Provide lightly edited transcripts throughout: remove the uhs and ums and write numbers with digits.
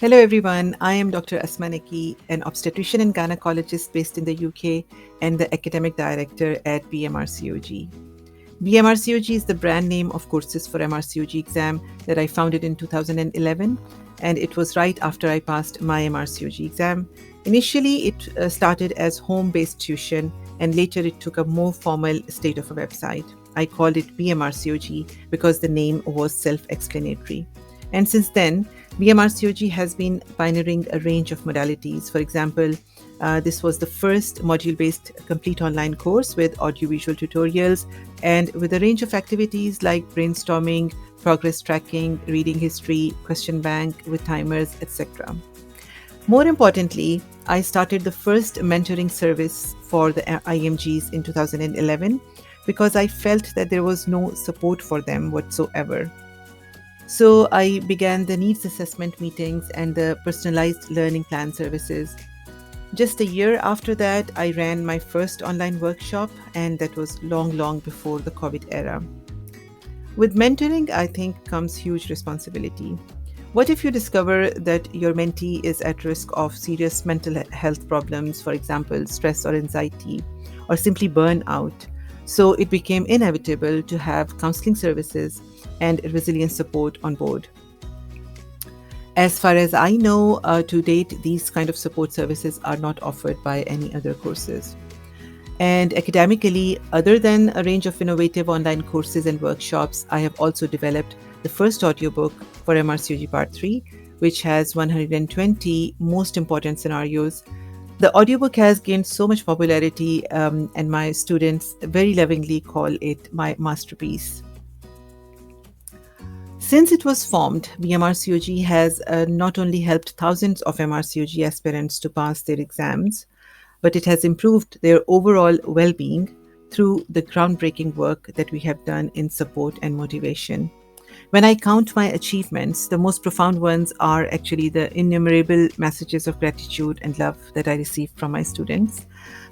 Hello everyone, I am Dr. Asma Naqi, an obstetrician and gynecologist based in the UK and the academic director at BeMRCOG. BeMRCOG is the brand name of courses for MRCOG exam that I founded in 2011, and it was right after I passed my MRCOG exam. Initially, it started as home-based tuition, and later it took a more formal state of a website. I called it BeMRCOG because the name was self-explanatory. And since then, BeMRCOG has been pioneering a range of modalities. For example, this was the first module-based complete online course with audiovisual tutorials and with a range of activities like brainstorming, progress tracking, reading history, question bank with timers, etc. More importantly, I started the first mentoring service for the IMGs in 2011 because I felt that there was no support for them whatsoever. So I began the needs assessment meetings and the personalized learning plan services. Just a year after that, I ran my first online workshop, and that was long before the COVID era. With mentoring, I think comes huge responsibility. What if you discover that your mentee is at risk of serious mental health problems, for example, stress or anxiety, or simply burnout? So it became inevitable to have counseling services and resilience support on board. As far as I know, to date, these kind of support services are not offered by any other courses. And academically, other than a range of innovative online courses and workshops, I have also developed the first audiobook for MRCOG Part 3, which has 120 most important scenarios. The audiobook has gained so much popularity, and my students very lovingly call it my masterpiece. Since it was formed, BeMRCOG has not only helped thousands of MRCOG aspirants to pass their exams, but it has improved their overall well-being through the groundbreaking work that we have done in support and motivation. When I count my achievements, the most profound ones are actually the innumerable messages of gratitude and love that I received from my students.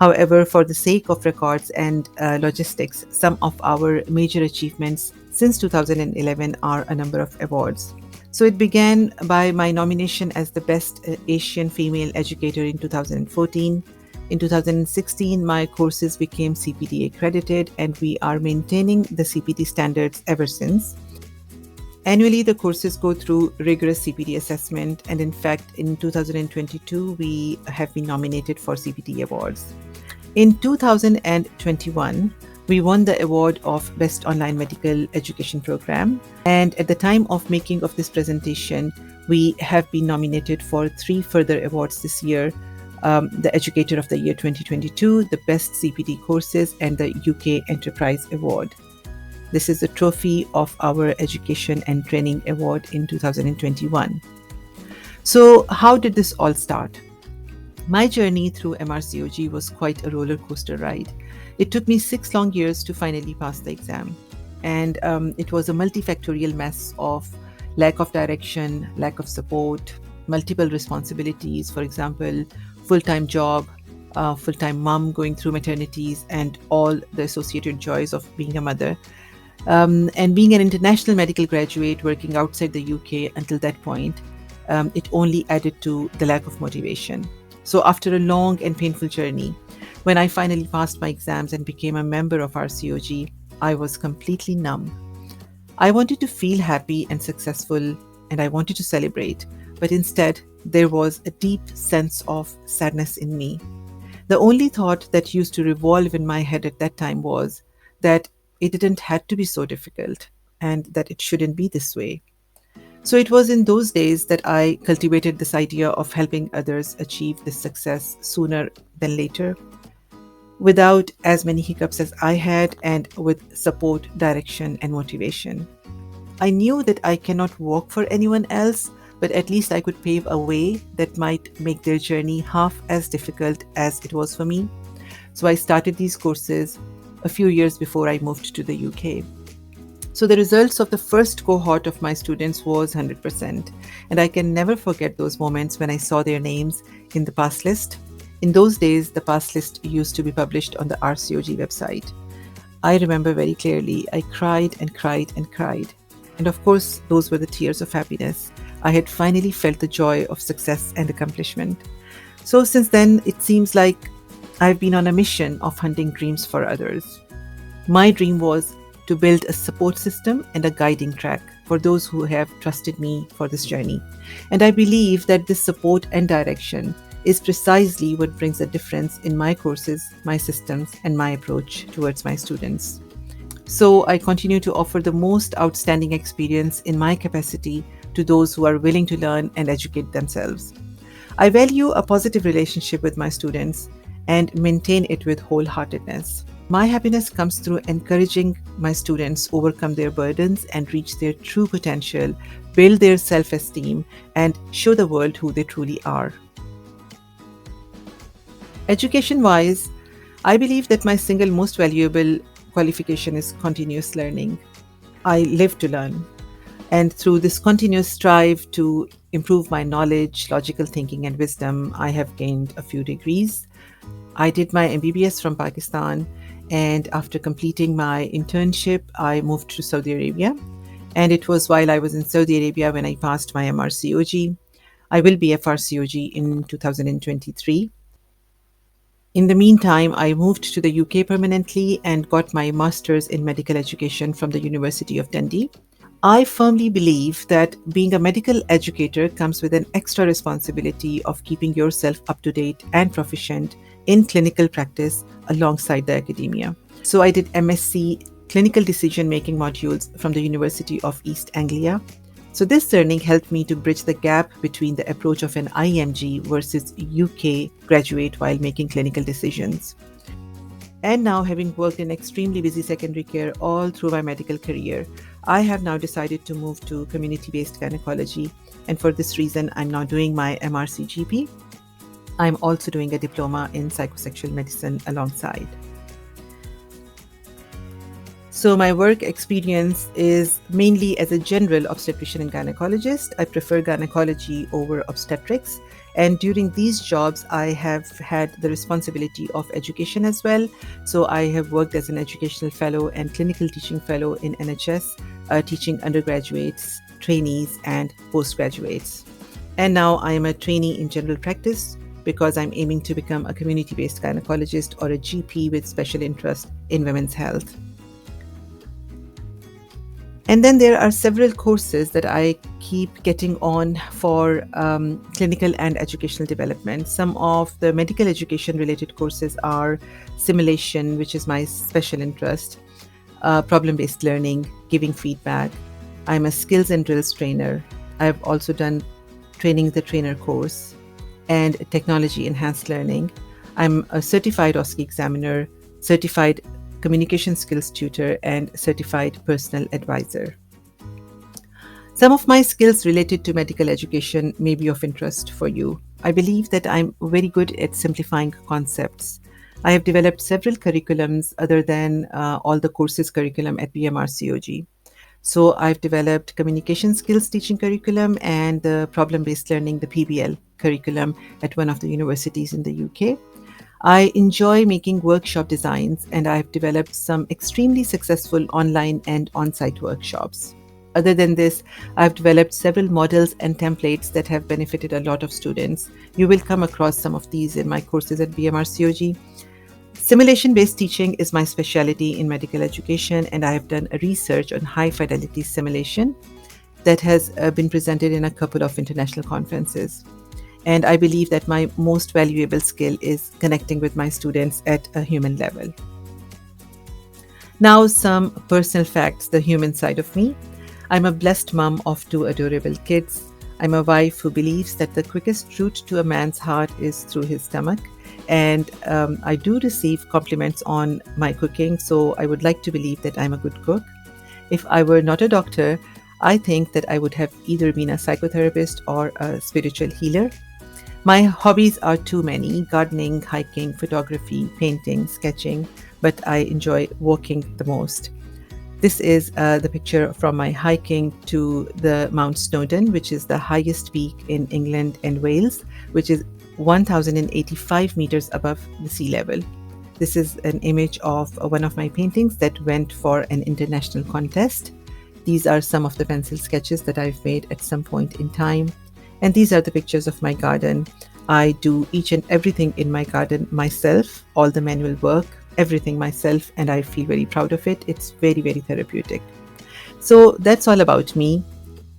However, for the sake of records and logistics, some of our major achievements since 2011 are a number of awards. So it began by my nomination as the Best Asian Female Educator in 2014. In 2016, my courses became CPD accredited, and we are maintaining the CPD standards ever since. Annually, the courses go through rigorous CPD assessment, and in fact, in 2022, we have been nominated for CPD awards. In 2021, we won the award of Best Online Medical Education Program, and at the time of making of this presentation, we have been nominated for 3 further awards this year: the Educator of the Year 2022, the Best CPD Courses, and the UK Enterprise Award. This is the trophy of our Education and Training Award in 2021. So, how did this all start? My journey through MRCOG was quite a roller coaster ride. It took me 6 long years to finally pass the exam. And it was a multifactorial mess of lack of direction, lack of support, multiple responsibilities, for example, full-time job, full-time mom going through maternities, and all the associated joys of being a mother. And being an international medical graduate working outside the UK until that point, it only added to the lack of motivation. So after a long and painful journey, when I finally passed my exams and became a member of RCOG, I was completely numb. I wanted to feel happy and successful, and I wanted to celebrate, but instead, there was a deep sense of sadness in me. The only thought that used to revolve in my head at that time was that it didn't have to be so difficult and that it shouldn't be this way. So it was in those days that I cultivated this idea of helping others achieve this success sooner than later, without as many hiccups as I had, and with support, direction, and motivation. I knew that I cannot walk for anyone else, but at least I could pave a way that might make their journey half as difficult as it was for me. So I started these courses a few years before I moved to the UK. So the results of the first cohort of my students was 100%, and I can never forget those moments when I saw their names in the pass list. In those days, the pass list used to be published on the RCOG website. I remember very clearly, I cried and cried and cried. And of course, those were the tears of happiness. I had finally felt the joy of success and accomplishment. So since then, it seems like I've been on a mission of hunting dreams for others. My dream was to build a support system and a guiding track for those who have trusted me for this journey. And I believe that this support and direction is precisely what brings a difference in my courses, my systems, and my approach towards my students. So I continue to offer the most outstanding experience in my capacity to those who are willing to learn and educate themselves. I value a positive relationship with my students and maintain it with wholeheartedness. My happiness comes through encouraging my students overcome their burdens and reach their true potential, build their self-esteem, and show the world who they truly are. Education-wise, I believe that my single most valuable qualification is continuous learning. I live to learn. And through this continuous strive to improve my knowledge, logical thinking, and wisdom, I have gained a few degrees. I did my MBBS from Pakistan, and after completing my internship, I moved to Saudi Arabia. And it was while I was in Saudi Arabia when I passed my MRCOG. I will be FRCOG in 2023. In the meantime, I moved to the UK permanently and got my master's in medical education from the University of Dundee. I firmly believe that being a medical educator comes with an extra responsibility of keeping yourself up to date and proficient in clinical practice alongside the academia. So I did MSc Clinical Decision Making modules from the University of East Anglia. So this learning helped me to bridge the gap between the approach of an IMG versus UK graduate while making clinical decisions. And now, having worked in extremely busy secondary care all through my medical career, I have now decided to move to community-based gynecology. And for this reason, I'm now doing my MRCGP. I'm also doing a diploma in psychosexual medicine alongside. So my work experience is mainly as a general obstetrician and gynecologist. I prefer gynecology over obstetrics. And during these jobs, I have had the responsibility of education as well. So I have worked as an educational fellow and clinical teaching fellow in NHS, teaching undergraduates, trainees, and postgraduates. And now I am a trainee in general practice because I'm aiming to become a community-based gynecologist or a GP with special interest in women's health. And then there are several courses that I keep getting on for clinical and educational development. Some of the medical education related courses are simulation, which is my special interest, problem-based learning, giving feedback. I'm a skills and drills trainer. I've also done training the trainer course and technology enhanced learning. I'm a certified OSCE examiner, certified communication skills tutor, and certified personal advisor. Some of my skills related to medical education may be of interest for you. I believe that I'm very good at simplifying concepts. I have developed several curriculums other than all the courses curriculum at BeMRCOG. So I've developed communication skills teaching curriculum and the problem-based learning, the PBL curriculum at one of the universities in the UK. I enjoy making workshop designs, and I've developed some extremely successful online and on-site workshops. Other than this, I've developed several models and templates that have benefited a lot of students. You will come across some of these in my courses at BeMRCOG. Simulation-based teaching is my specialty in medical education, and I have done a research on high-fidelity simulation that has been presented in a couple of international conferences. And I believe that my most valuable skill is connecting with my students at a human level. Now, some personal facts, the human side of me. I'm a blessed mom of 2 adorable kids. I'm a wife who believes that the quickest route to a man's heart is through his stomach. And I do receive compliments on my cooking, so I would like to believe that I'm a good cook. If I were not a doctor, I think that I would have either been a psychotherapist or a spiritual healer. My hobbies are too many: gardening, hiking, photography, painting, sketching, but I enjoy walking the most. This is the picture from my hiking to the Mount Snowdon, which is the highest peak in England and Wales, which is 1,085 meters above the sea level. This is an image of one of my paintings that went for an international contest. These are some of the pencil sketches that I've made at some point in time. And these are the pictures of my garden. I do each and everything in my garden myself, all the manual work, everything myself, and I feel very proud of it. It's very, very therapeutic. So that's all about me.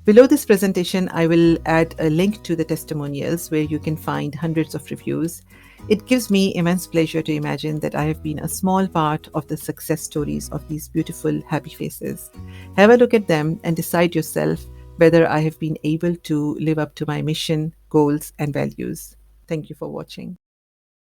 Below this presentation, I will add a link to the testimonials where you can find hundreds of reviews. It gives me immense pleasure to imagine that I have been a small part of the success stories of these beautiful, happy faces. Have a look at them and decide yourself whether I have been able to live up to my mission, goals, and values. Thank you for watching.